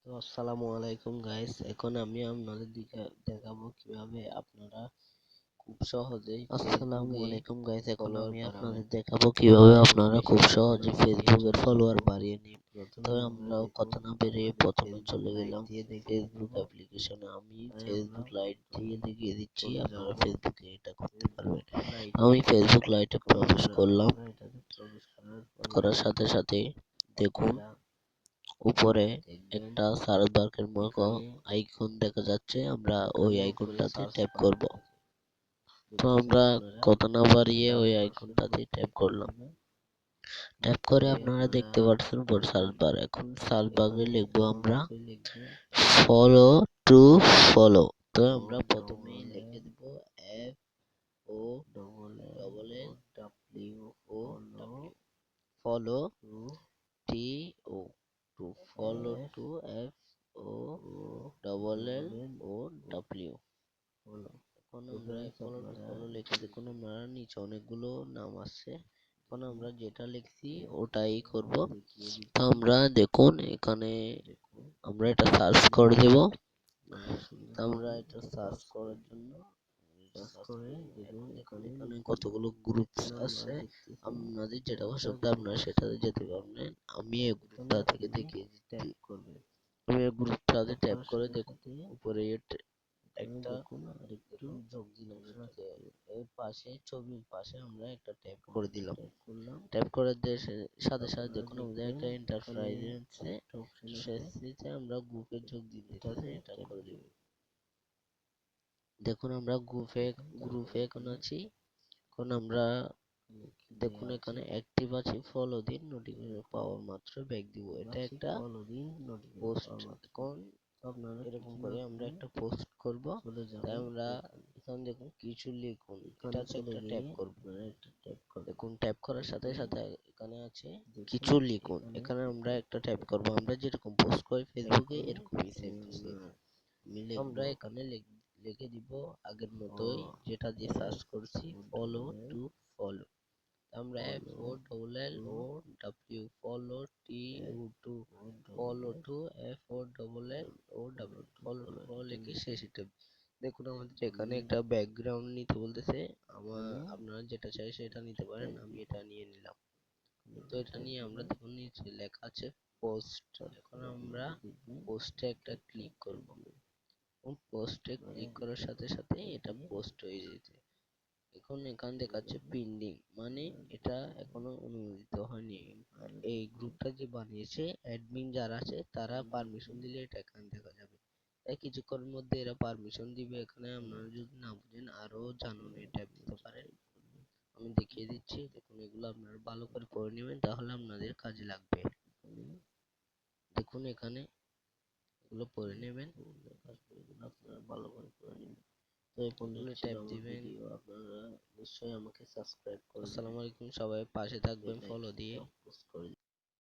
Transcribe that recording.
তো আসসালামু আলাইকুম গাইস, এখন আমি আপনাদের দেখাবো কিভাবে আপনারা খুব সহজেই ফেসবুকের ফলোয়ার বাড়িয়ে নিন। তো আমরা কথা না বেরিয়ে প্রথমে চলে গেলাম ফেসবুক অ্যাপ্লিকেশনে। আমি ফেসবুক লাইট দিয়ে দেখিয়ে দিচ্ছি, আপনারা ফেসবুকে এটা করতে পারবেন। আমি ফেসবুক লাইটে প্রবেশ করলাম। করার সাথে সাথে দেখুন উপরে একটা সার্চ বারের মতো আইকন দেখা যাচ্ছে, আমরা ওই আইকনটাতে ট্যাপ করব। তো আমরা কথা না বাড়িয়ে ওই আইকনটাতে ট্যাপ করলাম। ট্যাপ করে আপনারা দেখতে পাচ্ছেন উপর সার্চ বার। এখন সার্চ বারে লিখবো আমরা ফলো টু ফলো। তো আমরা প্রথমেই লিখে দেব F O double L W O W, follow T O to, follow to F O double L O W. এখন আমরা ফলো টু ফলো লিখে দেখুন আমরা নিচে অনেকগুলো নাম আছে। এখন আমরা যেটা লিখছি ওটাই করব। তো আমরা দেখুন এখানে আমরা এটা সার্চ করে দেব। আমরা এটা সার্চ করার জন্য এখানে কতগুলো গ্রুপ আছে, আপনাদের যেটা পছন্দ আপনারা সেটাতে যেতে পারবেন। আমি এই গ্রুপটা থেকে দেখিয়ে দিচ্ছি। আমি এই গ্রুপটাতে ট্যাপ করে দেখুন উপরে একটা যোগ দিলাম, এর পাশে ছবির পাশে আমরা একটা ট্যাপ করে দিলাম। ট্যাপ করার সাথে সাথে দেখুন আমাদের একটা এন্টারপ্রাইজ এসেছে, আমরা গ্রুপে যোগ দিতে এটা করে দিব। দেখুন আমরা গ্রুপে এখন আছি। এখন আমরা দেখুন এখানে অ্যাক্টিভ আছে, ফলো দিন, নোটিফিকেশন পাওয়ার মাত্র ব্যাক দিব। এটা একটা পোস্ট। এখন আপনারা এরকম করে আমরা একটা পোস্ট করব। তাই আমরা এখানে দেখুন কিছু লিখুন, এটাতে একটা ট্যাপ করব। দেখুন ট্যাপ করার সাথে সাথে এখানে আছে কিছু লিখুন, এখানে আমরা একটা ট্যাপ করব। আমরা যেরকম পোস্ট করি ফেসবুকে এরকমই সেম টু সেম আমরা এখানে লিখে দিব আগের মতোই, যেটা দিয়ে সার্চ করছি, ফলো টু ফলো। আমরা F O double L O W, follow T O to, follow to F O double L O W, follow to follow লিখে শেষে ট্যাপ। দেখুন আমাদের এখানে একটা ব্যাকগ্রাউন্ড নিতে বলতেছে, আপনারা যেটা চাই সেটা নিতে পারেন। আমি এটা নিয়ে নিলাম। তো এটা নিয়ে আমরা দেখুন নিচে লেখা আছে পোস্ট। এখন আমরা পোস্টে একটা ক্লিক করব। পোস্টে ক্লিক করার সাথে সাথে এটা পোস্ট হয়ে যেতে। এখন এখানে দেখাচ্ছে পেন্ডিং, মানে এটা এখনো অনুমোদিত হয়নি। আর এই গ্রুপটা যে বানিয়েছে অ্যাডমিন যারা আছে তারা পারমিশন দিলে এটা এখানে দেখা যাবে। তাই কিছুক্ষণের মধ্যে এরা পারমিশন দিবে। এখানে আপনারা যদি না বুঝেন আরো জানুন ট্যাপ দিতে পারেন। আমি দেখিয়ে দিচ্ছি, দেখুন এগুলো আপনারা ভালো করে পড়ে নেবেন, তাহলে আপনাদের কাজে লাগবে। দেখুন এখানে এগুলো পড়ে নেবেন, আপনারা ভালো করে পড়ে নেবেন। তো এই পর্যন্ত ট্যাপ দিবেন। আপনারা নিশ্চয়ই আমাকে সাবস্ক্রাইব করবেন। আসসালামু আলাইকুম, সবাই পাশে থাকবেন ফলো দিয়ে।